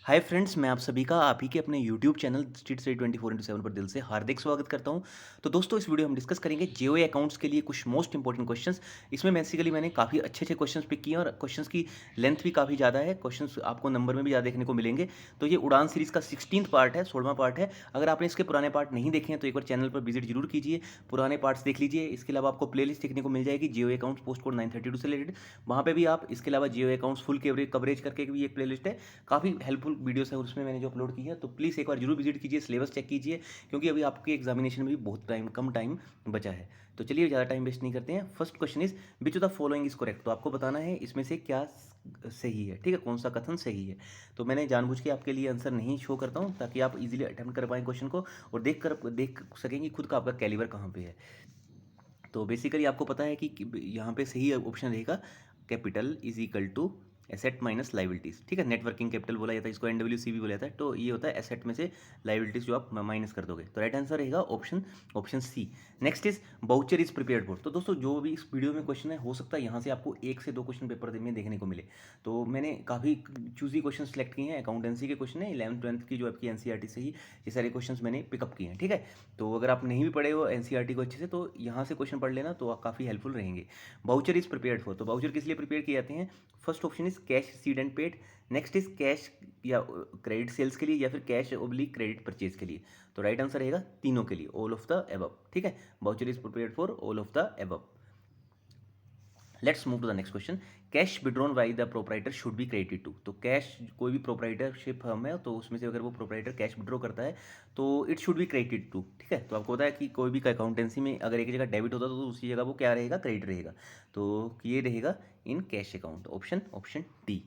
Hi friends, मैं आप सभी का आप ही के अपने यूट्यूब चैनल स्ट्रीट स्टडी 24/7 पर दिल से हार्दिक स्वागत करता हूं। तो दोस्तों, इस वीडियो में हम डिस्कस करेंगे जीओए अकाउंट्स के लिए कुछ मोस्ट इंपॉर्टेंट क्वेश्चंस। इसमें बेसिकली मैंने काफ़ी अच्छे अच्छे क्वेश्चंस पिक किए हैं और क्वेश्चंस की लेंथ भी काफ़ी ज़्यादा है। क्वेश्चंस आपको नंबर में भी ज़्यादा देखने को मिलेंगे। तो ये उड़ान सीरीज़ का 16वां पार्ट है, 16वां पार्ट है। अगर आपने इसके पुराने पार्ट नहीं देखे हैं तो एक बार चैनल पर विजिट जरूर कीजिए, पुराने पार्ट्स देख लीजिए। इसके अलावा आपको प्लेलिस्ट देखने को मिल जाएगी जीओए अकाउंट्स पोस्ट कोड 932 से रिलेटेड। वहाँ पे भी आप इसके अलावा जीओए अकाउंट्स फुल कवरेज करके भी एक प्लेलिस्ट है, काफ़ी हेल्पफुल वीडियोस है उसमें मैंने जो अपलोड की है। तो प्लीज़ एक बार जरूर विजिट कीजिए, सिलेबस चेक कीजिए, क्योंकि अभी आपके एग्जामिनेशन में भी बहुत कम टाइम बचा है। तो चलिए ज़्यादा टाइम वेस्ट नहीं करते हैं। First question is which of the following is correct. तो आपको बताना है इसमें से क्या सही है, ठीक है, कौन सा कथन सही है। तो मैंने जानबूझ के आपके लिए आंसर नहीं शो करता हूँ ताकि आप इजीली अटेम्प्ट कर पाएँ क्वेश्चन को और देख सकेंगे खुद का आपका कैलिबर कहाँ पे है। तो बेसिकली आपको पता है कि यहाँ पे सही ऑप्शन रहेगा capital is equal to asset minus liabilities, ठीक है। नेटवर्किंग कैपिटल बोला जाता है इसको, एनडब्ल्यूसी भी बोला जाता है। तो ये होता है एसेट में से लाइबिलिटीज जो आप माइनस कर दोगे। तो राइट आंसर रहेगा option option C. Next is voucher is prepared for. तो दोस्तों, जो भी इस वीडियो में क्वेश्चन है, हो सकता है यहाँ से आपको 1 से 2 क्वेश्चन पेपर में देखने को मिले। तो मैंने काफ़ी चूजी क्वेश्चन सेलेक्ट किए हैं, अकाउंटेंसी के क्वेश्चन है 11th-12th की जो आपकी एनसीईआरटी से ही ये सारे क्वेश्चन मैंने पिकअप किए हैं, ठीक है। तो अगर आप नहीं भी पढ़े हो एनसीईआरटी को अच्छे से, तो यहाँ से क्वेश्चन पढ़ लेना, तो आप काफ़ी हेल्पफुल रहेंगे। बाउचर इज प्रिपेयर्ड फॉर, तो बाउचर किस लिए प्रिपेयर किए जाते हैं। First option is cash received and paid. Next is cash या क्रेडिट सेल्स के लिए, या फिर कैश ओब्लिक क्रेडिट परचेज के लिए। तो राइट आंसर रहेगा तीनों के लिए, ऑल ऑफ द एबव, ठीक है। Voucher is prepared for all of the above. Let's move to the next question. Cash withdrawn by the proprietor should be credited to. तो कैश, कोई भी प्रोपराइटरशिप फर्म है तो उसमें से अगर वो प्रोपराइटर कैश विड्रॉ करता है तो it should be credited to, ठीक है। तो आपको पता है कि कोई भी अकाउंटेंसी में अगर एक जगह डेबिट होता है तो दूसरी जगह वो क्या रहेगा, क्रेडिट रहेगा। तो ये रहेगा in cash account, option option D.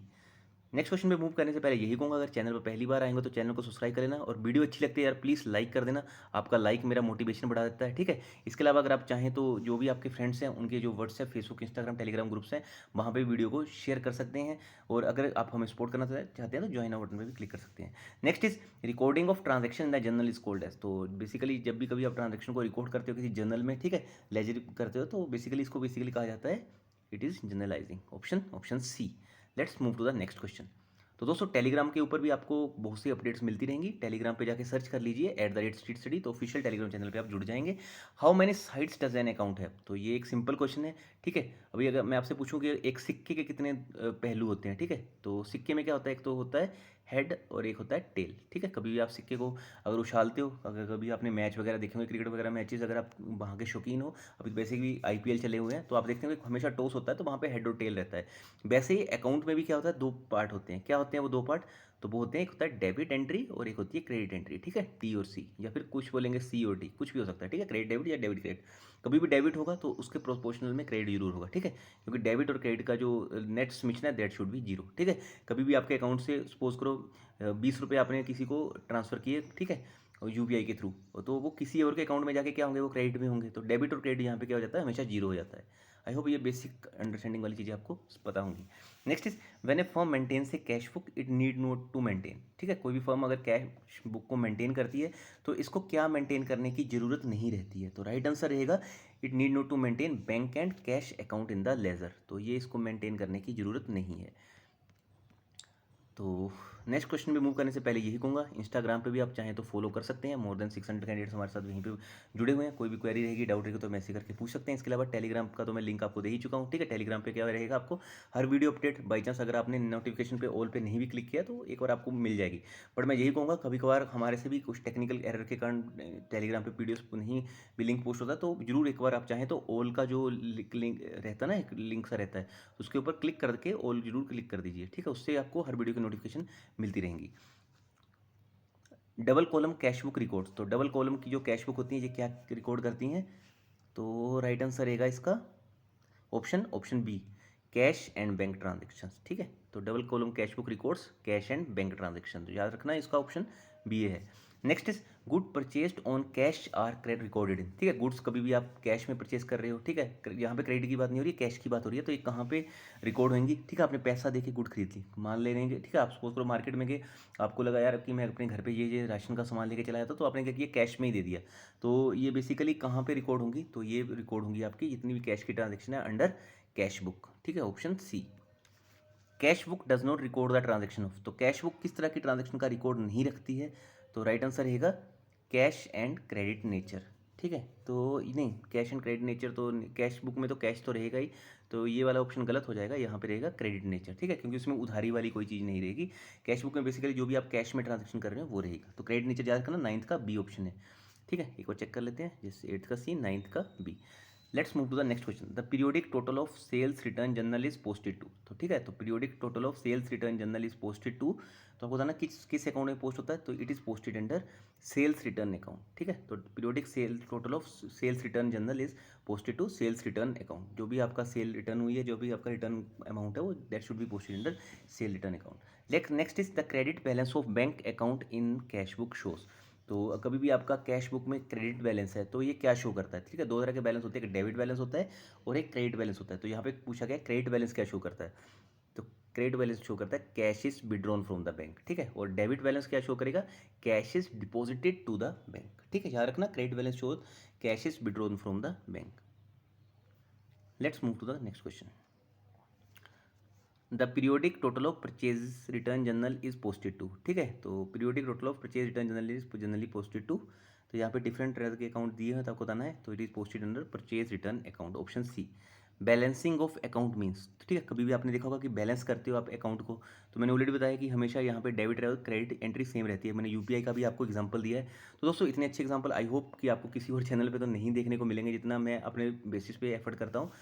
Next question पे मूव करने से पहले यही कहूँगा, अगर चैनल पर पहली बार आएंगे तो चैनल को सब्सक्राइब कर लेना, और वीडियो अच्छी लगती है यार प्लीज़ लाइक कर देना। आपका लाइक मेरा मोटिवेशन बढ़ा देता है, ठीक है। इसके अलावा अगर आप चाहें तो जो भी आपके फ्रेंड्स हैं उनके जो WhatsApp, Facebook, Instagram, Telegram groups हैं, वहाँ पे वीडियो को शेयर कर सकते हैं। और अगर आप हमें सपोर्ट करना चाहते हैं तो ज्वाइन बटन पर भी क्लिक कर सकते हैं। Next is recording of transaction in the journal is called as. तो बेसिकली जब भी कभी आप ट्रांजेक्शन को रिकॉर्ड करते हो किसी जर्नल में, ठीक है, लेजर करते हो, तो बेसिकली इसको बेसिकली कहा जाता है it is journalising, option option C. Let's move to the next question. तो दोस्तों, टेलीग्राम के ऊपर भी आपको बहुत सी अपडेट्स मिलती रहेंगी। टेलीग्राम पे जाके सर्च कर लीजिए @स्ट्रीट स्टडी, तो ऑफिशियल टेलीग्राम चैनल पे आप जुड़ जाएंगे। How many sides does an account है। तो ये एक सिंपल क्वेश्चन है, ठीक है। अभी अगर मैं आपसे पूछूं कि एक सिक्के के कितने पहलू होते हैं, ठीक है, तो सिक्के में क्या होता है, एक तो होता है हेड और एक होता है टेल, ठीक है। कभी भी आप सिक्के को अगर उछालते हो, अगर कभी आपने मैच वगैरह देखे होंगे, क्रिकेट वगैरह मैचेस, अगर आप वहाँ के शौकीन हो, अभी वैसे भी आईपीएल चले हुए हैं, तो आप देखते हैं कि हमेशा टॉस होता है तो वहाँ पे हेड और टेल रहता है। वैसे ही अकाउंट में भी क्या होता है, 2 पार्ट होते हैं। क्या होते हैं वो 2 पार्ट, तो वो होते हैं, एक होता है डेबिट एंट्री और एक होती है क्रेडिट एंट्री, ठीक है, टी और सी, या फिर कुछ बोलेंगे सी और डी, कुछ भी हो सकता है, ठीक है। क्रेडिट डेबिट या डेबिट क्रेडिट। कभी भी डेबिट होगा तो उसके प्रोपोर्शनल में क्रेडिट जरूर होगा, ठीक है, क्योंकि डेबिट और क्रेडिट का जो नेट समिशन है दैट शुड बी जीरो, ठीक है। कभी भी आपके अकाउंट से सपोज करो 20 रुपये आपने किसी को ट्रांसफ़र किए, ठीक है, और यूपीआई के थ्रू, तो वो किसी और के अकाउंट में जाके क्या होंगे, वो क्रेडिट में होंगे। तो डेबिट और क्रेडिट यहाँ पे क्या हो जाता है, हमेशा जीरो हो जाता है। आई होप ये बेसिक अंडरस्टैंडिंग वाली चीज़ें आपको पता होंगी। Next is when a firm maintains a cash book it need not to maintain, ठीक है। कोई भी फर्म अगर कैश बुक को मेंटेन करती है तो इसको क्या मेंटेन करने की ज़रूरत नहीं रहती है। तो राइट आंसर रहेगा it need not to maintain bank and cash account in the ledger. तो ये इसको मेंटेन करने की ज़रूरत नहीं है। तो नेक्स्ट क्वेश्चन पे मूव करने से पहले यही कहूँगा, इंस्टाग्राम पे भी आप चाहें तो फॉलो कर सकते हैं। मोर देन 600 कैंडिडेट्स हमारे साथ वहीं पे जुड़े हुए हैं। कोई भी क्वेरी रहेगी, डाउट रहेगी तो मैसेज करके पूछ सकते हैं। इसके अलावा टेलीग्राम का तो मैं लिंक आपको दे ही चुका हूँ, ठीक है। टेलीग्राम पे क्या रहेगा, आपको हर वीडियो अपडेट, बाई चांस अगर आपने नोटिफिकेशन पे ऑल पे नहीं भी क्लिक किया तो एक बार आपको मिल जाएगी। बट मैं यही कहूँगा, कभी कभार हमारे से भी कुछ टेक्निकल एरर के कारण टेलीग्राम पे पीडीएफ नहीं भी लिंक पोस्ट होता है, तो जरूर एक बार आप चाहें तो ऑल का जो लिंक रहता है ना, एक लिंक सा रहता है, उसके ऊपर क्लिक करके ऑल जरूर क्लिक कर दीजिए, ठीक है। उससे आपको हर वीडियो की नोटिफिकेशन मिलती रहेंगी। Double column cash book records. तो डबल कॉलम की जो कैश बुक होती है ये क्या रिकॉर्ड करती हैं। तो राइट आंसर रहेगा इसका option option B, cash and bank transactions, ठीक है। तो double column cash book records cash and bank transaction, तो याद रखना इसका ऑप्शन बी है। Next is good purchased on cash or credit recorded in, ठीक है। गुड्स कभी भी आप कैश में परचेज कर रहे हो, ठीक है, यहाँ पे क्रेडिट की बात नहीं हो रही है, कैश की बात हो रही है, तो ये कहाँ पे रिकॉर्ड होंगी, ठीक है। आपने पैसा दे के गुड खरीद ली, मान ले लेंगे, ठीक है। आप सपोज करो मार्केट में गए, आपको लगा यार कि मैं अपने घर पे ये राशन का सामान लेके चला जाता, तो आपने क्या किया, कैश में ही दे दिया। तो ये बेसिकली कहाँ पे रिकॉर्ड होंगी, तो ये रिकॉर्ड होंगी आपकी जितनी भी कैश की ट्रांजेक्शन है अंडर कैश बुक, ठीक है, option C. Cash book does not record the transaction of, तो कैश बुक किस तरह की ट्रांजेक्शन का रिकॉर्ड नहीं रखती है, तो राइट आंसर रहेगा कैश एंड क्रेडिट नेचर। ठीक है, तो नहीं, कैश एंड क्रेडिट नेचर तो कैश बुक में तो कैश तो रहेगा ही, तो ये वाला ऑप्शन गलत हो जाएगा, यहाँ पे रहेगा क्रेडिट नेचर। ठीक है, क्योंकि उसमें उधारी वाली कोई चीज़ नहीं रहेगी। कैश बुक में बेसिकली जो भी आप कैश में ट्रांजेक्शन कर रहे हो वो रहेगा, तो क्रेडिट नेचर याद रखना, 9th का बी ऑप्शन है। ठीक है, एक बार चेक कर लेते हैं, जैसे 8th का सी, 9th का B. Let's move to the next question. The periodic total of sales return journal is posted to, तो ठीक है, तो periodic total of sales return journal is posted to, तो आपको बताना किस अकाउंट में पोस्ट होता है, तो it is posted under sales return account. ठीक है, तो periodic sale total of sales return journal is posted to sales return account. जो भी आपका सेल रिटर्न हुई है, जो भी आपका रिटर्न अमाउंट है, वो that should be posted under cell return account. Next is the credit balance of bank account in cash book shows, तो कभी भी आपका कैश बुक में क्रेडिट बैलेंस है तो ये क्या शो करता है। ठीक है, दो तरह के बैलेंस होते हैं, एक डेबिट बैलेंस होता है और एक क्रेडिट बैलेंस होता है। तो यहाँ पे पूछा गया क्रेडिट बैलेंस क्या शो करता है, तो क्रेडिट बैलेंस शो करता है cash is withdrawn from the bank. ठीक है, और डेबिट बैलेंस क्या शो करेगा, cash is deposited to the bank. ठीक है, याद रखना, credit balance show cash is withdrawn from the bank. Let's move to the next question. The periodic total of purchase return journal is posted to. ठीक है, तो periodic total of purchase return journal is generally posted to, तो यहाँ पे different तरह के account दिए हैं तो आपको बताना है, तो it is posted under purchase return account, option C. Balancing of account means, ठीक है, कभी भी आपने देखा होगा कि बैलेंस करते हो आप अकाउंट को, तो मैंने ऑलरेडी बताया कि हमेशा यहाँ पे डेबिट और क्रेडिट एंट्री सेम रहती है। मैंने यूपीआई का भी आपको एग्जांपल दिया है। तो दोस्तों इतने अच्छे एग्जांपल आई होप कि आपको किसी और चैनल पे तो नहीं देखने को मिलेंगे जितना मैं अपने बेसिस पे एफर्ट करता हूँ।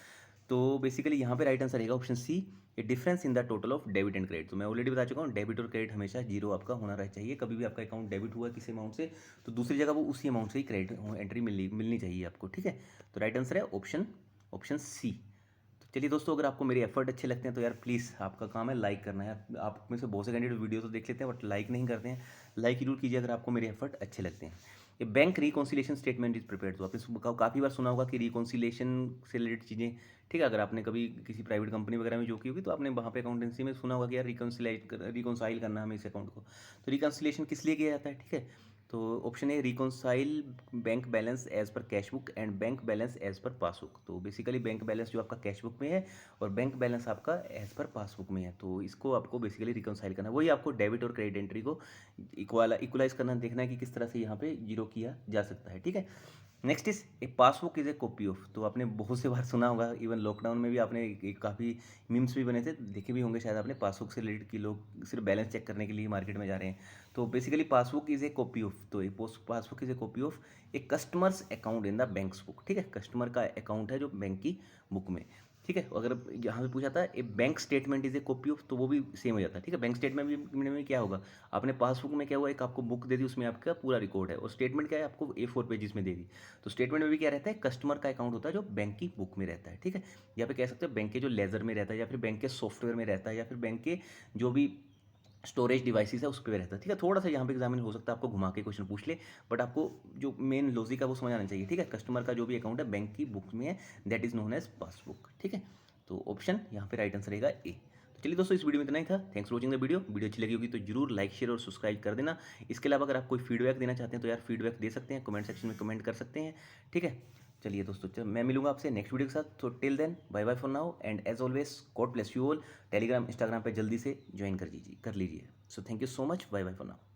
तो बेसिकली यहाँ पे राइट आंसर रहेगा option C, a difference in the total of debit and credit. तो मैं ऑलरेडी बता चुका हूँ, डेबिट और क्रेडिट हमेशा जीरो आपका होना रह चाहिए। कभी भी आपका अकाउंट डेबिट हुआ किसी अमाउंट से, तो दूसरी जगह वो उसी अमाउंट से ही क्रेडिट एंट्री मिलनी चाहिए आपको। ठीक है, तो राइट आंसर है ऑप्शन ऑप्शन सी। तो चलिए दोस्तों, अगर आपको मेरे एफर्ट अच्छे लगते हैं तो यार प्लीज़ आपका काम है लाइक करना। यार आप में से बहुत से कैंडिडेट वीडियो तो देख लेते हैं बट लाइक नहीं करते हैं। लाइक जरूर कीजिए अगर आपको मेरे एफर्ट अच्छे लगते हैं। ये bank reconciliation statement is prepared, तो आपने काफ़ी बार सुना होगा कि रिकॉन्सिलेशन से रिलेटेड चीज़ें, ठीक है, अगर आपने कभी किसी प्राइवेट कंपनी वगैरह में जो की होगी तो आपने वहाँ पे अकाउंटेंसी में सुना होगा कि यार रिकॉन्साइल करना हमें इस अकाउंट को। तो रिकॉन्सिलेशन किस लिए किया जाता है, ठीक है, तो option A reconcile bank balance as per cash book and bank balance as per passbook. तो बेसिकली बैंक बैलेंस जो आपका कैश बुक में है और बैंक बैलेंस आपका एज पर पासबुक में है, तो इसको आपको बेसिकली रिकॉन्साइल करना है। वही आपको डेबिट और क्रेडिट एंट्री को इक्वलाइज करना, देखना है कि किस तरह से यहाँ पे जीरो किया जा सकता है। ठीक है, next is a passbook is a copy of, तो आपने बहुत से बार सुना होगा, इवन लॉकडाउन में भी आपने काफ़ी मीम्स भी बने थे, देखे भी होंगे शायद आपने, पासबुक से रिलेटेड कि लोग सिर्फ बैलेंस चेक करने के लिए मार्केट में जा रहे हैं। तो basically passbook is a copy of, तो passbook is a copy of a customers account in the bank's book. ठीक है, कस्टमर का अकाउंट है जो बैंक की बुक में। ठीक है, अगर यहाँ पे पूछा था a bank statement is a copy of, तो वो भी सेम हो जाता है। ठीक है, बैंक स्टेटमेंट में क्या होगा, आपने पासबुक में क्या हुआ, एक आपको बुक दे दी, उसमें आपका पूरा रिकॉर्ड है, और स्टेटमेंट क्या है, आपको A4 पेजेस में दे दी। तो स्टेटमेंट में भी क्या रहता है, कस्टमर का अकाउंट होता है जो बैंक की बुक में रहता है। ठीक है, या फिर कह सकते हैं बैंक के जो लेजर में रहता है, या फिर बैंक के सॉफ्टवेयर में रहता है, या फिर बैंक के जो भी स्टोरेज डिवाइसेस है उस पर रहता है। ठीक है, थोड़ा सा यहाँ पे एग्जामिन हो सकता है आपको घुमा के क्वेश्चन पूछ ले, बट आपको जो मेन लॉजिक है वो समझ आना चाहिए। ठीक है, कस्टमर का जो भी अकाउंट है बैंक की बुक में है, that is known as passbook. ठीक है, तो ऑप्शन यहाँ पे राइट आंसर रहेगा ए। तो चलिए दोस्तों, इस वीडियो में इतना ही था। Thanks for watching the video अच्छी लगी होगी तो जरूर लाइक शेयर और सब्सक्राइब कर देना। इसके अलावा अगर आप कोई फीडबैक देना चाहते हैं तो यार फीडबैक दे सकते हैं, कमेंट सेक्शन में कमेंट कर सकते हैं। ठीक है, चलिए दोस्तों, मैं मिलूंगा आपसे नेक्स्ट वीडियो के साथ। तो till then bye bye for now and as always God bless you all. Telegram Instagram पे जल्दी से ज्वाइन कर लीजिए। So thank you so much, bye bye for now.